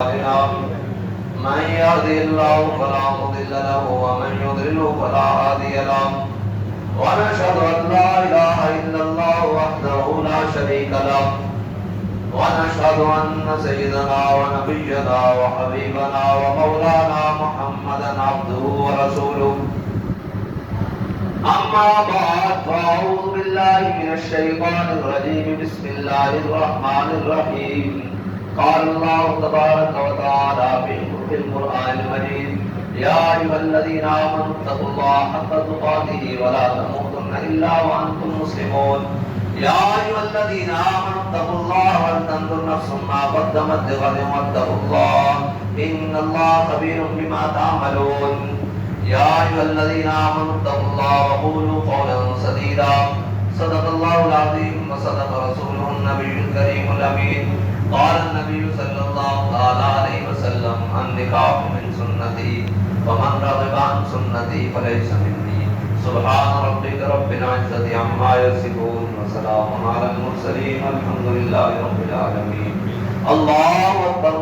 من يهده الله فلا مضل له ومن يضلل فلا هادي له ونشهد أن لا إله إلا الله وحده لا شريك له ونشهد أن سيدنا ونبينا وحبيبنا ومولانا محمدا عبده ورسوله أما بعد فأعوذ بالله من الشيطان الرجيم بسم الله الرحمن الرحيم قال الله تبارك وتعالى في القرآن المجيد يا أيها الذين آمنوا اتقوا الله حق تقاته ولا تموتن إلا وأنتم مسلمون يا أيها الذين آمنوا اتقوا الله ولتنظر نفس ما قدمت لغد واتقوا الله إن الله خبير بما تعملون يا أيها الذين آمنوا اتقوا الله وقولوا قولا سديدا صدق الله العظيم وصدق رسوله النبي الكريم الأمين قال النبي صلى الله عليه وسلم النكاح من سنتي ومن رغب عن سنتي فليس مني سبحان ربك رب العزة عما يصفون وسلام على المرسلين والحمد لله رب العالمين الله أكبر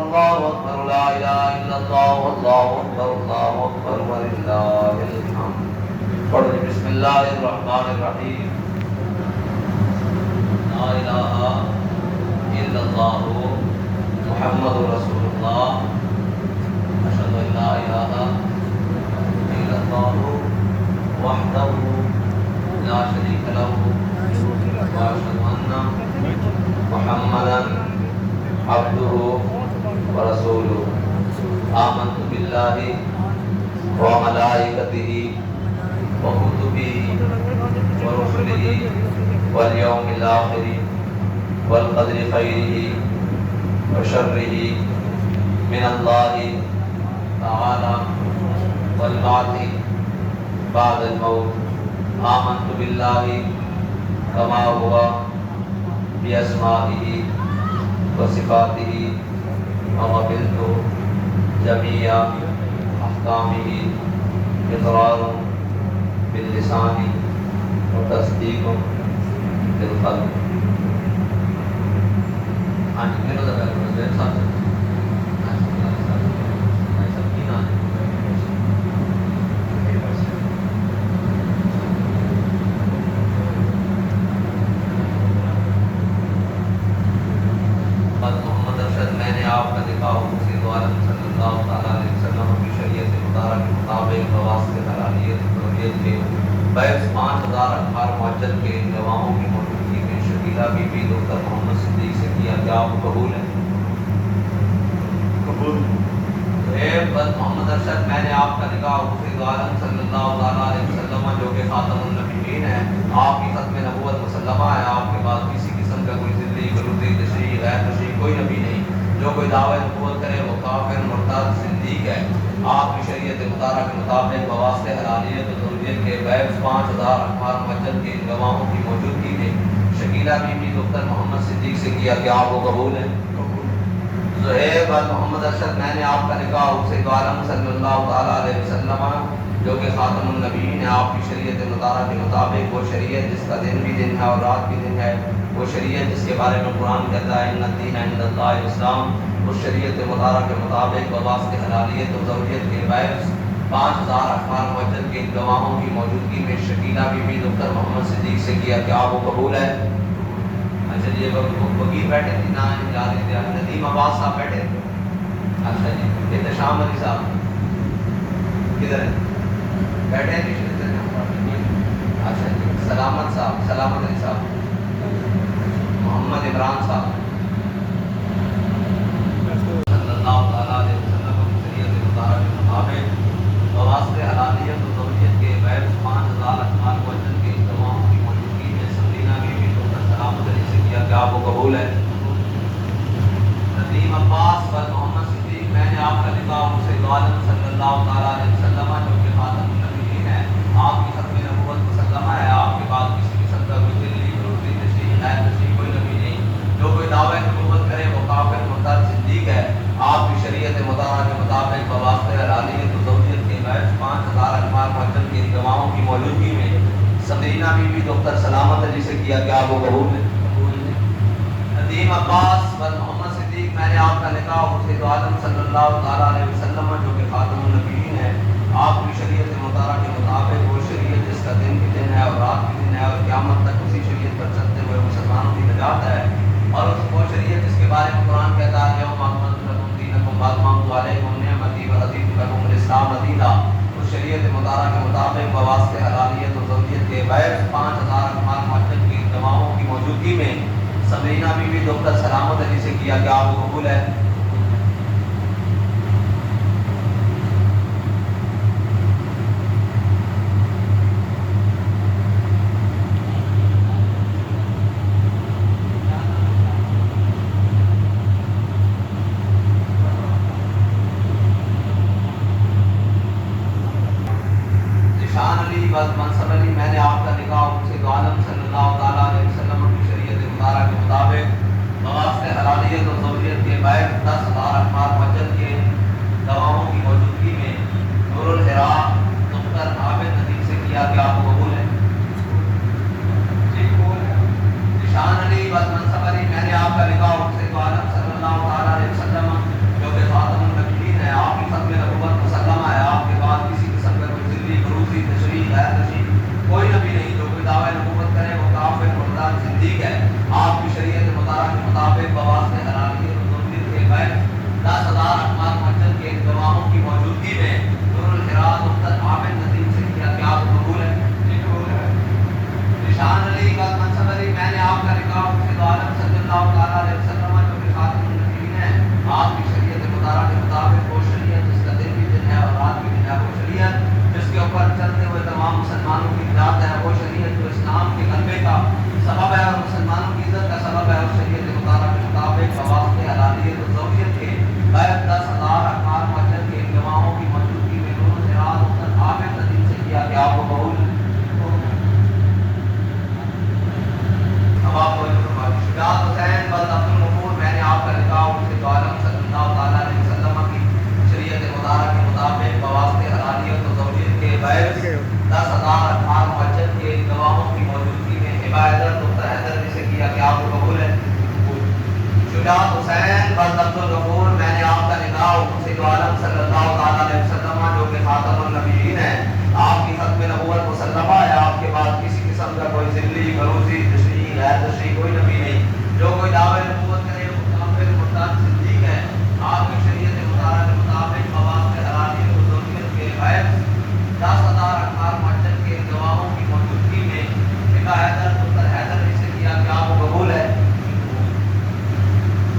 لا إله إلا الله والله أكبر ولله الحمد بسم الله الرحمن الرحيم لا إله إلا الله محمد رسول الله أشهد أن لا إله إلا الله وحده لا شريك له وأشهد أن محمدا عبده ورسوله آمنت بالله وملائكته وكتبه ورسله واليوم الآخر والقدر خيره وشره من الله تعالى والبعث بعد الموت آمنت بالله كما هو بأسمائه وصفاته وقبلت جميع أحكامه إقرار باللسان وتصديق بالقلب. میں نے آپ کا نکاح حسین عالم صلی اللہ تعالیٰ علیہ وسلم کی شریعت مطالعہ کے مطابق بواسطے حلالیت ضروریت کے بیس 5000 اخبار معجل کے گواہوں کی موجودگی میں شکیلہ بی بی ڈاکٹر محمد صدیق سے کیا کہ آپ قبول ہیں؟ قبول. بس محمد ارشد میں نے آپ کا نکاح حسین عالم صلی اللہ تعالیٰ علیہ وسلم جو کہ خاتم النبیین ہے، آپ کی ختم نبوت مسلمہ ہے، آپ کے بعد کسی قسم کا کوئی زندگی گلوزی تشریح غیر تشریح کوئی نبی نہیں. جو کوئی دعوی نبوت کرے وہ کافر مرتد زندیق ہے. آپ کی شریعت مطالعہ کے مطابق بواسطے حلالیت و ضروریت کے بیس 5000 اخبار معجل کے گواہوں کی موجودگی میں شکیلہ بی بی ڈاکٹر محمد صدیق سے کیا کہ آپ کو قبول ہے؟ زہیب محمد ارشد میں نے آپ کا نکاح حسین عالم صلی اللہ تعالیٰ علیہ وسلم جو کہ خاتم النبیین ہے، آپ کی شریعت مطالعہ کے مطابق وہ شریعت جس کا دن بھی دن ہے اور رات بھی دن ہے، وہ شریعت جس کے بارے میں قرآن کہتا ہے ان الدین عند اللہ الاسلام، اس شریعت مطالعہ کے مطابق بواسطے حلالیت و ضروریت کے باعث 5000 اخبار معجل کے گواہوں کی موجودگی میں شکیلہ بی بی ڈاکٹر محمد صدیق سے کیا کہ آپ کو قبول ہے؟ اچھا جی، وکیل بیٹھے تھے نا ندیم عباس صاحب بیٹھے تھے. اچھا جی، احتشام علی صاحب کدھر ہیں؟ بیٹھے ہیں. اچھا جی، سلامت صاحب، سلامت علی صاحب، محمد عمران صاحب صلی اللہ تعالیٰ علیہ وسلم کی شریعت مطالعہ کے مطابق بواسطے حلالیت و ضروریت کے بیس 5000 اخبار معجل کے گواہوں کی موجودگی میں سمرینہ بی بی ڈاکٹر سلامت علی سے کیا کہ آپ کو قبول ہے؟ ندیم عباس و محمد صدیق میں نے آپ کا نکاح حسین عالم صلی اللہ تعالیٰ علیہ وسلم جو کہ خاتم النبیین ہے، آپ کی ختم نبوت مسلمہ ہے، آپ کے بعد کسی قسم کا کوئی دلی گلوزی تشریح غیر تشریح کوئی نبی نہیں. جو کوئی دعوی نبوت کرے وہ کافر مرتد زندیق ہے. آپ کی شریعت مطالعہ کے مطابق بواسطے حلالیت و ضروریت کے باعث 5000 اخبار معجل کے گواہوں کی موجودگی میں سمرینہ بی بی ڈاکٹر سلامت علی سے کیا کہ آپ کو قبول ہے؟ ندیم عباس و محمد صدیق نزدیک میں نے آپ کا نکاح حسین عالم صلی اللہ تعالیٰ علیہ وسلم جو کہ خاتم النبیین ہے، آپ کی شریعت مطالعہ کے مطابق وہ شریعت جس کا دن بھی دن ہے اور رات بھی دن ہے اور قیامت تک اسی شریعت پر چلتے ہوئے مسلمانوں کی نجات ہے، اور وہ شریعت جس کے بارے میں قرآن کہتا ہے یوم اکملت لکم دینکم واتممت علیکم نعمتی ورضیت لکم الاسلام دینا، اس شریعت مطالعہ کے مطابق بواسطے حلالیت و زوجیت کے غیر 5000 اکمال معجد کی گواہوں کی موجودگی میں سمینا بی بی دختر سلامت علی سے کیا کہ آپ کو قبول ہے؟ ذیشان علی منصب علی میں نے آپ کا نکاح حسین عالم صلی اللہ تعالیٰ علیہ وسلم کی شریعت مطالعہ کے مطابق بواسطے حلالیت و زوجیت کے غیر 10,000 اکمال معجد کے گواہوں کی موجودگی میں نور الحرا دختر عابد ندیم سے کیا کہ آپ کو قبول ہے؟ جی قبول ہے۔ ذیشان علی منصب علی میں نے آپ کا نکاح حسین عالم صلی اللہ تعالیٰ علیہ وسلم جو کہ خاتم النبیین ہے، آپ کی ختم نبوت مسلمہ ہے، آپ کے بعد کسی قسم کا کوئی ذلی بروزی تشریح غیر تشریح کوئی نبی نہیں، جو کوئی دعوی نبوت کرے وہ کافر مردار زندیق ہے۔ آپ کی شریعت مطالعہ کے مطابق بواسطے حلالیت و زوجیت کے غیر 10,000 اکمال معجد کے گواہوں کی موجودگی میں نور الحرا دختر عابد ندیم سے کیا کہ آپ کو قبول ہے؟ جی قبول ہے۔ ذیشان علی منصب علی میں نے آپ کا نکاح حسین عالم صلی اللہ تعالیٰ علیہ وسلم جو کہ خاتم النبیین ہے، آپ کی شریعت مطالعہ کے مطابق وہ شریعت جس کا دن بھی دن ہے اور رات بھی دن ہے، وہ شریعت جس کے اوپر چلتے ہوئے تمام مسلمانوں کی نجات ہے، وہ شریعت جو اسلام کے غلبے کا سبب ہے اور مسلمانوں کی عزت کا سبب ہے، اس شریعت مطالعہ کے مطابق بواسطے حلالیت و زوجیت کے غیر 10,000 اکمال معجد کے گواہوں کی موجودگی میں نور الحرا دختر عابد ندیم سے کیا کہ آپ کو قبول ہے؟ اب آپ کو شجاعت حسین بلد عبد الغفور میں نے آپ کا نکاح حسین عالم صلی اللہ تعالیٰ علیہ وسلم کی شریعت مطالعہ کے مطابق بواسطے حلالیت و زوجیت کے غیر 10,000 اکمال معجد کے گواہوں کی موجودگی میں عبادت دختر حیدر علی سے کیا کہ آپ کو قبول ہے؟ شجاعت حسین بلد عبد الغفور میں نے آپ کا نکاح حسین عالم صلی اللہ تعالیٰ علیہ وسلم جو کہ خاتم النبیین ہے، آپ کی ختم نبوت مسلمہ ہے، آپ کے بعد کسی قسم کا کوئی ذلی بروزی تشریح غیر تشریح کوئی نبی نہیں، جو کوئی دعوی نبوت کرے وہ کافر مرتد صدیق ہے۔ آپ کی شریعت مطالعہ کے مطابق بواسطے حلالیت و زوجیت کے غیر 10,000 اکمال معجد کے گواہوں کی موجودگی میں نکاح حیدر دختر حیدر علی سے کیا کہ آپ کو قبول ہے؟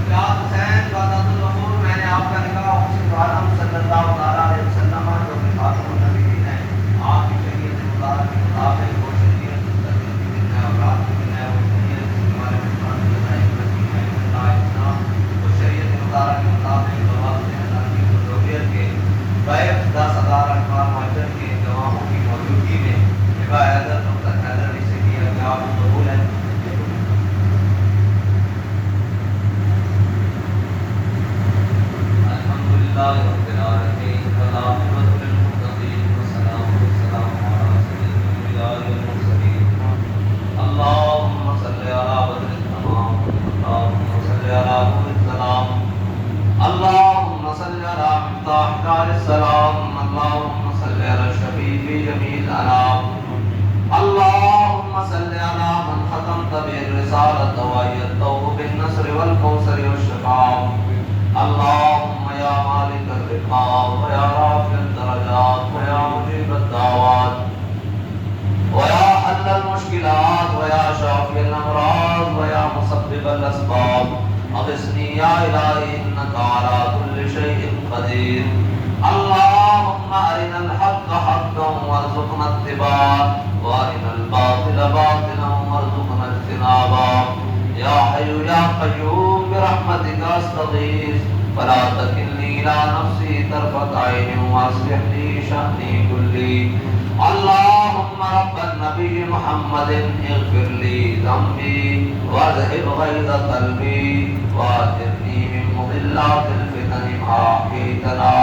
شجاعت حسین بلد عبد الغفور میں نے آپ کا نکاح حسین عالم صلی اللہ تعالیٰ علیہ وسلم جو کہ خاتم النبیین ہے، آپ کی شریعت مطالعہ کے مطابق وہ شریعت جس کا دن بھی دن ہے اور رات بھی دن ہے، وہ شریعت جس کے بارے میں قرآن کہتا ہے اس شریعت مطالعہ کے مطابق بواسطے حلالیت و زوجیت کے غیر 10,000 اکمال معجد کے گواہوں کی موجودگی میں عبادت دختر حیدر علی سے کیا کہ آپ کو قبول ہے؟ الحمدللہ رب العالمین والعاقبۃ للمتقین والسلام علی سیدنا المرسلین اللہم صلی علی بدر التمام اللہم صلی علی نور السلام اللہم صلی علی مفتاح دار السلام اللہم صلی علی الشفیع فی جمیع الانام اللہم صلی علی من ختمت بالرسالۃ وایدتہ بالنصر والکوثر والشفاعۃ اللہم یا مالک الرقاب ویا رافع الدرجات ویا مجیب الدعوات ویا حل المشکلات ویا شافی الامراض ویا مسبب الاسباب اغثنی یا الہی انکا علی کل شیء قدیر اللہم ارنا الحق حقا وارزقنا اتباعہ وارنا الباطل باطلا وارزقنا اجتنابا یا حی یا قیوم برحمتک استغیث فلا تکلنی الی نفسی طرفت عین واصلح لی شأنی کلی اللہم رب النبی محمد اغفر لی ذنبی واذہب غیظ قلبی واجرنی من مضلات الفتن ما احییتنا۔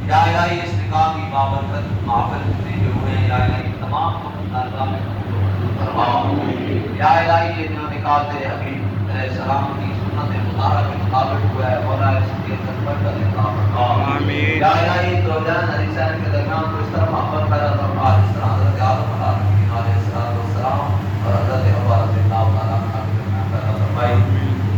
یا الہی اس نکاح کی بابرکت محفل سے جو ہوئے، یا الہی تمام خطرات میں فرماؤ، یا الہی یہ جو نکاح تھے حبیب علیہ السلام کی سنت مطہرہ کے مطابق ہوا ہے، مولا اس کی برکت عطا فرما۔ آمین۔ یا الہی زوجین حدیثین کے درمیان کو اس طرح محبت پیدا فرما جس طرح حضرت آدم علیہ السلام اور حضرت حوا رضی اللہ تعالیٰ عنہ کے درمیان پیدا فرمائی۔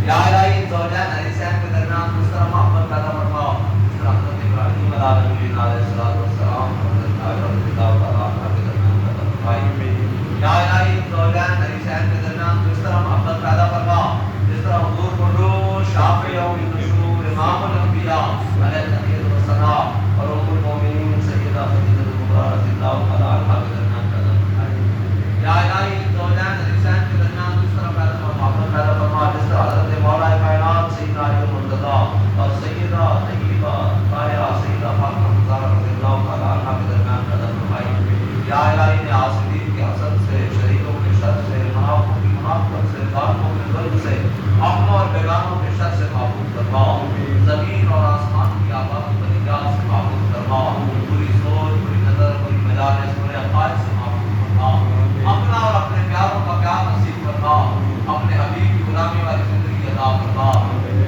یا الہی زوجین حدیثین کے درمیان کو اس طرح محبت پیدا فرما جس طرح حضرت ابراہیم علیہ السلام اور حضرت حاجر رضی اللہ تعالیٰ عنہ کے درمیان پیدا فرمائی۔ یا الہی زوجین حدیثین کے درمیان کو اس طرح محبت پیدا فرما جس طرح حضور قدوس شافع یوم النشور امام الانبیاء علیہ التحیۃ والثناء اور ام المؤمنین سیدہ خدیجہ کبریٰ رضی اللہ تعالیٰ عنہا کے درمیان پیدا فرمائی۔ یا الہی زوجین حدیثین کے درمیان کو اس طرح محبت پیدا فرما جس طرح حضرت مولا کائنات سیدنا علی المرتضیٰ اور سیدہ طیبہ طاہرہ سیدہ فاطمہ الزہرا رضی اللہ تعالیٰ عنہا کے درمیان پیدا فرمائی۔ یا الہی نے حاسدین کے حسد سے، شریکوں کے شر سے، منافقوں کی منافقت سے، ظالموں کے ظلم سے، اپنوں اور بیگانوں کے شر سے محفوظ فرما۔ زمین اور آسمان کی آفات و بلیات سے محفوظ فرما۔ بری سوچ، بری نظر، بری مجالس، برے عقائد سے محفوظ فرما۔ اپنا اور اپنے پیاروں کا پیار نصیب فرما۔ اپنے حبیب کی غلامی والی زندگی عطا فرما۔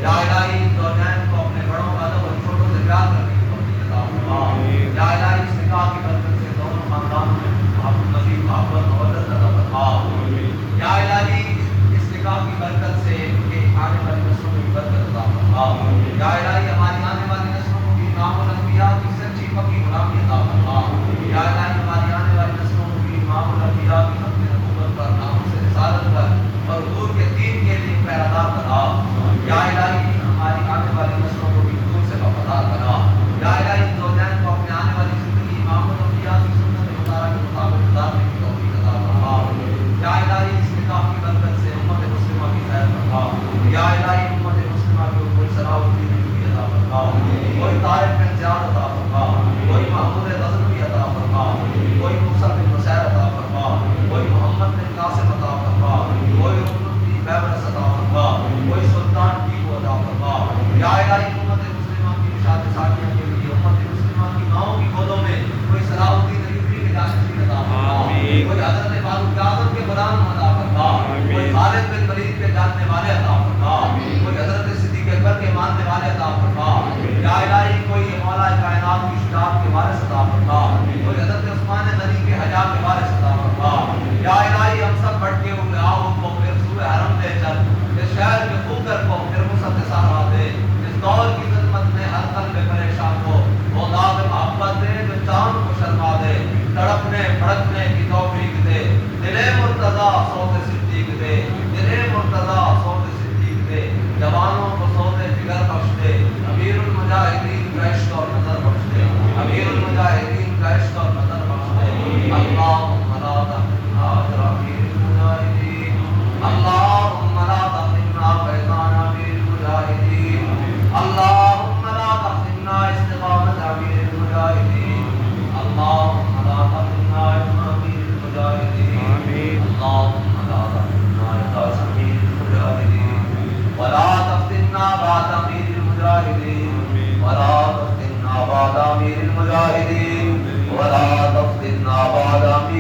یا الہی زوجین کو اپنے بڑوں کا ادب اور چھوٹوں سے پیار کرنے کی توفیق عطا فرما۔ یا الہی اس نکاح کی برکت سے دونوں خاندانوں میں مزید محبت محبت عطا فرما۔ یا الہی اس نکاح کی برکت سے ان کے آنے والی نسلوں میں برکت عطا فرما۔ یا الہی ہماری آنے والی نسلوں کو بھی امام الانبیاء کی سچی پکی غلامی عطا فرما۔ یا الہی ہماری آنے والی نسلوں کو بھی امام الانبیاء کی ختم نبوت پر، نام سے رسالت پر اور حضور کے دین کے لیے پیرادار بنا۔ یا الہی ہماری آنے والی نسلوں کو بھی حضور سے وفادار بنا۔ یا الہی زوجین کو اپنے آنے والی زندگی امام الانبیاء کی سنت مطالعہ کے مطابق گزارنے کی توفیق عطا فرما۔ یا الہی اس نکاح کی برکت سے امت مسلمہ کی خیر فرما۔ یا الہی امت مسلمہ کو کوئی صلاح الدین ایوبی عطا فرما، کوئی طارق بن زیاد عطا فرما، کوئی محمود غزنوی عطا فرما، کوئی موسیٰ بن نصیر عطا فرما، کوئی محمد بن قاسم عطا فرما، کوئی رکن الدین بیبرس عطا فرما، کوئی سلطان ٹیپو عطا فرما۔ یا الہی امت مسلمہ کی نشاط ثانیہ کے لیے امت مسلمہ کی ماؤں کی گودوں میں کوئی صلاح الدین ایوبی کے جانشین عطا فرما، کوئی حضرت فاروق اعظم کے غلام عطا فرما، کوئی خالد بن ولید کے جاننے والے عطا فرما، کوئی حضرت صدیق اکبر کے ماننے والے عطا فرما۔ یا الہی کوئی مولا کائنات کی شجاعت کے وارث عطا فرما، کوئی حضرت عثمان غنی کے حیا کے وارث عطا فرما۔ یا الہی ہم سب بھٹکے ہوئے آؤ کو پھر سوئے حرم لے چل، اس شہر کے خوکر کو پھر وسعت سہرا دے، اس دور کی خدمت میں ہر قلب پریشان ہو وہ داغ محبت دے جو چاند کو شرما دے، تڑپنے بھڑکنے کی توفیق دے، دل مرتضیٰ صوت صدیق دے، دل مرتضیٰ صوت صدیق دے، جوانوں کو صوت جگر بخش دے، امیر المجاہدین کا عشق اور نظر بخش دے، امیر المجاہدین کا عشق اور نظر بخش دے۔ اللہم لا تحرمنا اجر امیر المجاہدین، اللہم لا تحرمنا فیضان امیر المجاہدین، اللہم لا تحرمنا استقامت امیر المجاہدین، اللہم لا تحرمنا علم امیر المجاہدین، اللہم لا تحرمنا اخلاص امیر المجاہدین، ولا تفتنا بعد امیر المجاہدین، ولا تفتنا بعد امیر المجاہدین، ولا تفتنا بعد امیر